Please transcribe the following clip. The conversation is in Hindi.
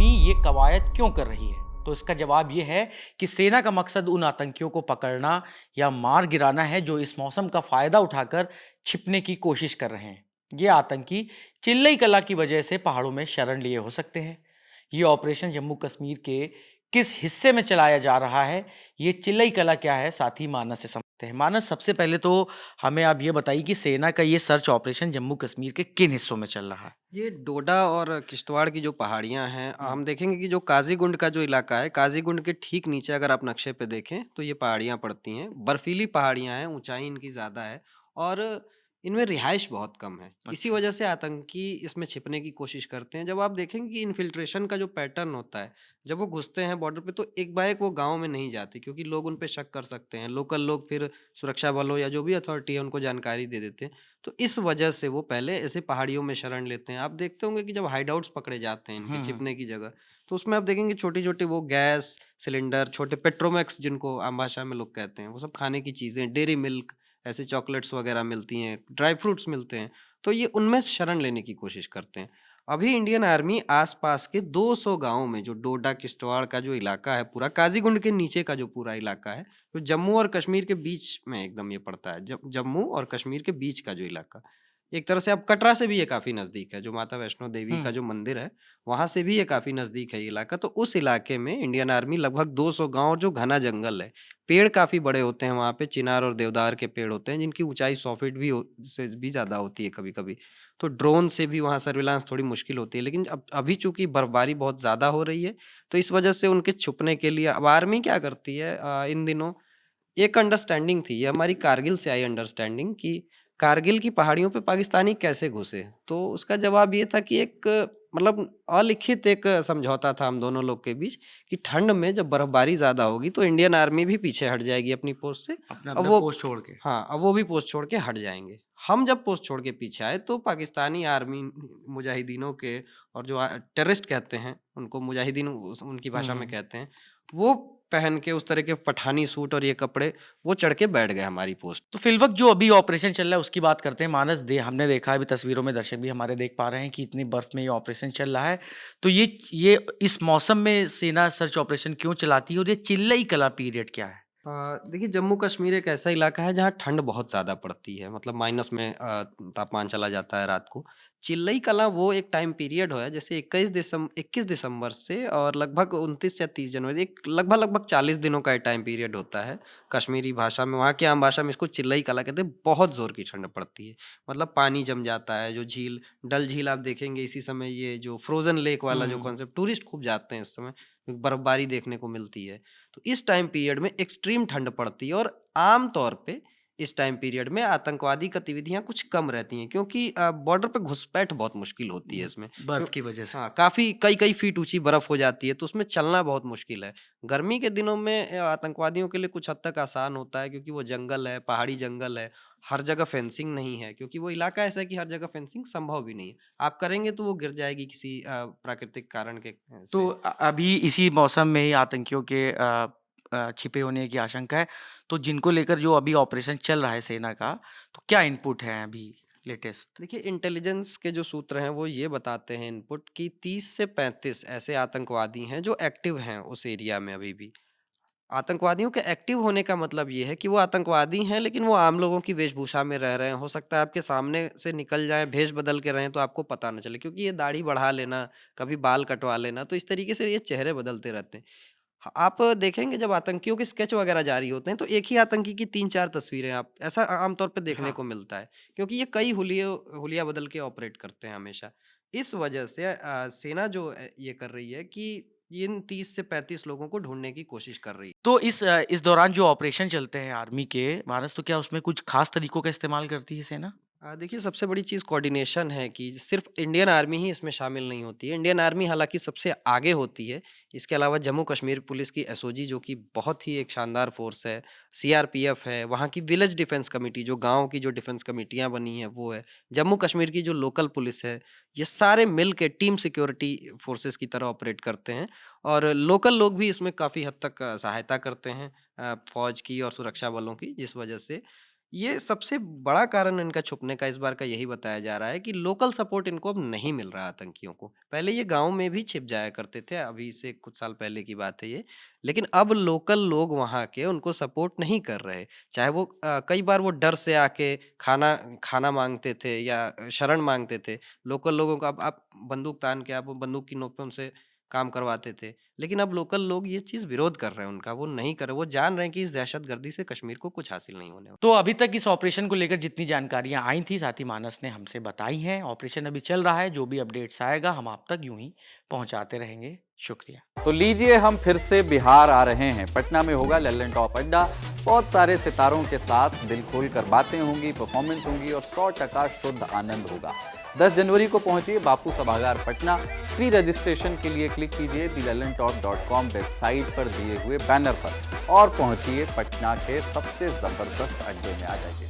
आर्मी ये कवायद क्यों कर रही है? तो इसका जवाब ये है कि सेना का मकसद उन आतंकियों को पकड़ना या मार गिराना है जो इस मौसम का फायदा उठाकर छिपने की कोशिश कर रहे हैं। ये आतंकी चिल्लई कला की वजह से पहाड़ों में शरण लिए हो सकते हैं। ये ऑपरेशन जम्मू कश्मीर के किस हिस्से में चलाया जा रहा है, ये चिल्लई कला क्या है, साथ ही मानस से समझते हैं। मानस, सबसे पहले तो हमें आप ये बताइए कि सेना का ये सर्च ऑपरेशन जम्मू कश्मीर के किन हिस्सों में चल रहा है? ये डोडा और किश्तवाड़ की जो पहाड़ियाँ हैं, हुँ। हम देखेंगे कि जो काज़ीगुंड का जो इलाका है, काज़ीगुंड के ठीक नीचे अगर आप नक्शे पे देखें, तो ये पहाड़ियाँ पड़ती हैं। बर्फीली पहाड़ियाँ हैं, ऊँचाई इनकी ज़्यादा है और इनमें रिहाइश बहुत कम है। इसी अच्छा। वजह से आतंकी इसमें छिपने की कोशिश करते हैं। जब आप देखेंगे कि इन्फिल्ट्रेशन का जो पैटर्न होता है, जब वो घुसते हैं बॉर्डर पे, तो एक बार एक वो गाँव में नहीं जाते क्योंकि लोग उन पे शक कर सकते हैं। लोकल लोग फिर सुरक्षा बलों या जो भी अथॉरिटी है, उनको जानकारी दे देते हैं। तो इस वजह से वो पहले ऐसे पहाड़ियों में शरण लेते हैं। आप देखते होंगे कि जब हाइडआउट्स पकड़े जाते हैं इनके हुँ, हुँ। छिपने की जगह, तो उसमें आप देखेंगे छोटी-छोटी वो गैस सिलेंडर, छोटे पेट्रोमैक्स जिनको आम भाषा में लोग कहते हैं, वो सब खाने की चीज़ें, डेयरी मिल्क, ऐसे चॉकलेट्स वगैरह मिलती हैं, ड्राई फ्रूट्स मिलते हैं, तो ये उनमें शरण लेने की कोशिश करते हैं। अभी इंडियन आर्मी आस-पास के 200 गाँव में जो डोडा, किश्तवाड़ का जो इलाका है पूरा, काज़ीगुंड के नीचे का जो पूरा इलाका है, तो जम्मू और कश्मीर के बीच में एकदम ये पड़ता है। जम्मू और कश्मीर के बीच का जो इलाका। एक तरह से अब कटरा से भी ये काफ़ी नज़दीक है, जो माता वैष्णो देवी का हुँ। जो मंदिर है, वहाँ से भी ये काफ़ी नज़दीक है ये इलाका। तो उस इलाके में इंडियन आर्मी लगभग 200 गाँव, जो घना जंगल है, पेड़ काफ़ी बड़े होते हैं वहाँ पे, चिनार और देवदार के पेड़ होते हैं, जिनकी ऊँचाई 100 फीट भी हो से भी ज़्यादा होती है कभी-कभी। तो ड्रोन से भी वहाँ सर्विलांस थोड़ी मुश्किल होती है। लेकिन अब अभी चूँकि बर्फबारी बहुत ज़्यादा हो रही है, तो इस वजह से उनके छुपने के लिए अब आर्मी क्या करती है, इन दिनों एक अंडरस्टैंडिंग थी, ये हमारी कारगिल से आई अंडरस्टैंडिंग कि कारगिल की पहाड़ियों पे पाकिस्तानी कैसे घुसे? तो उसका जवाब ये था कि एक मतलब अलिखित एक समझौता था हम दोनों लोग के बीच कि ठंड में जब बर्फबारी ज़्यादा होगी तो इंडियन आर्मी भी पीछे हट जाएगी अपनी पोस्ट से। अब अपना-अपना वो पोस्ट छोड़ के। हाँ, अब वो भी पोस्ट छोड़ के हट जाएँगे। हम जब पोस्ट छोड़ के पीछे आए तो पाकिस्तानी आर्मी मुजाहिदीनों के और जो टेररिस्ट कहते हैं, उनको मुजाहिदीन उनकी हुँ, भाषा में हुँ। कहते हैं, वो पहन के उस तरह के पठानी सूट और ये कपड़े, वो चढ़ के बैठ गए हमारी पोस्ट। तो फ़िलवक़्त जो अभी ऑपरेशन चल रहा है उसकी बात करते हैं। मानस, दे हमने देखा है अभी तस्वीरों में, दर्शक भी हमारे देख पा रहे हैं कि इतनी बर्फ़ में ये ऑपरेशन चल रहा है। तो ये इस मौसम में सेना सर्च ऑपरेशन क्यों चलाती है और ये चिल्लई कला पीरियड क्या है? देखिए जम्मू कश्मीर एक ऐसा इलाका है जहाँ ठंड बहुत ज़्यादा पड़ती है, मतलब माइनस में तापमान चला जाता है रात को। चिल्लई कलां वो एक टाइम पीरियड है जैसे 21 दिसंबर से और लगभग 29 या 30 जनवरी, एक लगभग 40 दिनों का ये टाइम पीरियड होता है। कश्मीरी भाषा में, वहाँ की आम भाषा में इसको चिल्लई कलां कहते हैं। बहुत ज़ोर की ठंड पड़ती है, मतलब पानी जम जाता है। जो झील, डल झील आप देखेंगे इसी समय, ये जो फ्रोज़न लेक हुँ, वाला जो हुँ, हुँ। कॉन्सेप्ट, टूरिस्ट खूब जाते हैं इस समय, क्योंकि बर्फबारी देखने को मिलती है। तो इस टाइम पीरियड में एक्सट्रीम ठंड पड़ती है और आम तौर पे इस टाइम पीरियड में आतंकवादी गतिविधियां कुछ कम रहती हैं, क्योंकि बॉर्डर पे घुसपैठ बहुत मुश्किल होती है इसमें। क्यों? बर्फ़ की वज़ह से। हाँ, काफ़ी कई-कई फीट ऊँची बर्फ़ हो जाती है, तो उसमें चलना बहुत मुश्किल है। गर्मी के दिनों में आतंकवादियों के लिए कुछ हद तक आसान होता है, क्योंकि वो जंगल है, पहाड़ी जंगल है, हर जगह फेंसिंग नहीं है, क्योंकि वो इलाका ऐसा है कि हर जगह फेंसिंग संभव भी नहीं है। आप करेंगे तो वो गिर जाएगी किसी प्राकृतिक कारण के तो से। अभी इसी मौसम में ही आतंकियों के छिपे होने की आशंका है। तो जिनको लेकर जो अभी ऑपरेशन चल रहा है सेना का, तो क्या इनपुट है अभी लेटेस्ट? देखिए इंटेलिजेंस के जो सूत्र हैं वो ये बताते हैं इनपुट कि 30 से 35 ऐसे आतंकवादी हैं जो एक्टिव हैं उस एरिया में अभी भी। आतंकवादियों के एक्टिव होने का मतलब ये है कि वो आतंकवादी हैं, लेकिन वो आम लोगों की वेशभूषा में रह रहे हैं। हो सकता है आपके सामने से निकल जाएं, भेष बदल के रहें, तो आपको पता ना चले, क्योंकि ये दाढ़ी बढ़ा लेना, कभी बाल कटवा लेना, तो इस तरीके से ये चेहरे बदलते रहते हैं। आप देखेंगे जब आतंकियों के स्केच वगैरह जारी होते हैं, तो एक ही आतंकी की 3-4 तस्वीरें आप ऐसा आम तौर पे देखने हाँ। को मिलता है, क्योंकि ये कई हुलिया बदल के ऑपरेट करते हैं हमेशा। इस वजह से सेना जो ये कर रही है कि इन 30 से 35 लोगों को ढूँढने की कोशिश कर रही है। तो इस दौरान जो ऑपरेशन चलते हैं आर्मी के, मानस, तो क्या उसमें कुछ खास तरीकों का इस्तेमाल करती है सेना? देखिए सबसे बड़ी चीज़ कोऑर्डिनेशन है कि सिर्फ इंडियन आर्मी ही इसमें शामिल नहीं होती है। इंडियन आर्मी हालाँकि सबसे आगे होती है। इसके अलावा जम्मू कश्मीर पुलिस की एसओजी, जो कि बहुत ही एक शानदार फ़ोर्स है, सीआरपीएफ है, वहाँ की विलेज डिफेंस कमिटी, जो गाँव की जो डिफेंस कमिटियाँ बनी हैं वो है, जम्मू कश्मीर की जो लोकल पुलिस है, ये सारे मिल के टीम सिक्योरिटी फ़ोर्सेस की तरह ऑपरेट करते हैं। और लोकल लोग भी इसमें काफ़ी हद तक सहायता करते हैं फ़ौज की और सुरक्षा बलों की, जिस वजह से ये सबसे बड़ा कारण इनका छुपने का इस बार का यही बताया जा रहा है कि लोकल सपोर्ट इनको अब नहीं मिल रहा आतंकियों को। पहले ये गाँव में भी छिप जाया करते थे, अभी से कुछ साल पहले की बात है ये। लेकिन अब लोकल लोग वहाँ के उनको सपोर्ट नहीं कर रहे। चाहे वो कई बार वो डर से आके खाना खाना माँगते थे या शरण माँगते थे। लोकल लोगों को अब आप बंदूक तान के आप वो बंदूक की नोक पे उनसे काम करवाते थे। लेकिन अब लोकल लोग ये चीज़ विरोध कर रहे हैं उनका, वो नहीं कर रहे। वो जान रहे हैं कि इस दहशतगर्दी से कश्मीर को कुछ हासिल नहीं होने वाला। तो अभी तक इस ऑपरेशन को लेकर जितनी जानकारियाँ आई थी, साथ ही मानस ने हमसे बताई हैं। ऑपरेशन अभी चल रहा है, जो भी अपडेट्स आएगा हम आप तक यूँ ही पहुँचाते रहेंगे। शुक्रिया। तो लीजिए हम फिर से बिहार आ रहे हैं। पटना में होगा लल्लन टॉप अड्डा। बहुत सारे सितारों के साथ दिल खोल कर बातें होंगी, परफॉर्मेंस होंगी और 100% शुद्ध आनंद होगा। 10 जनवरी को पहुंचिए बापू सभागार पटना। फ्री रजिस्ट्रेशन के लिए क्लिक कीजिए thelallantalk.com वेबसाइट पर दिए हुए बैनर पर और पहुंचिए पटना के सबसे जबरदस्त अड्डे में। आ जाइए।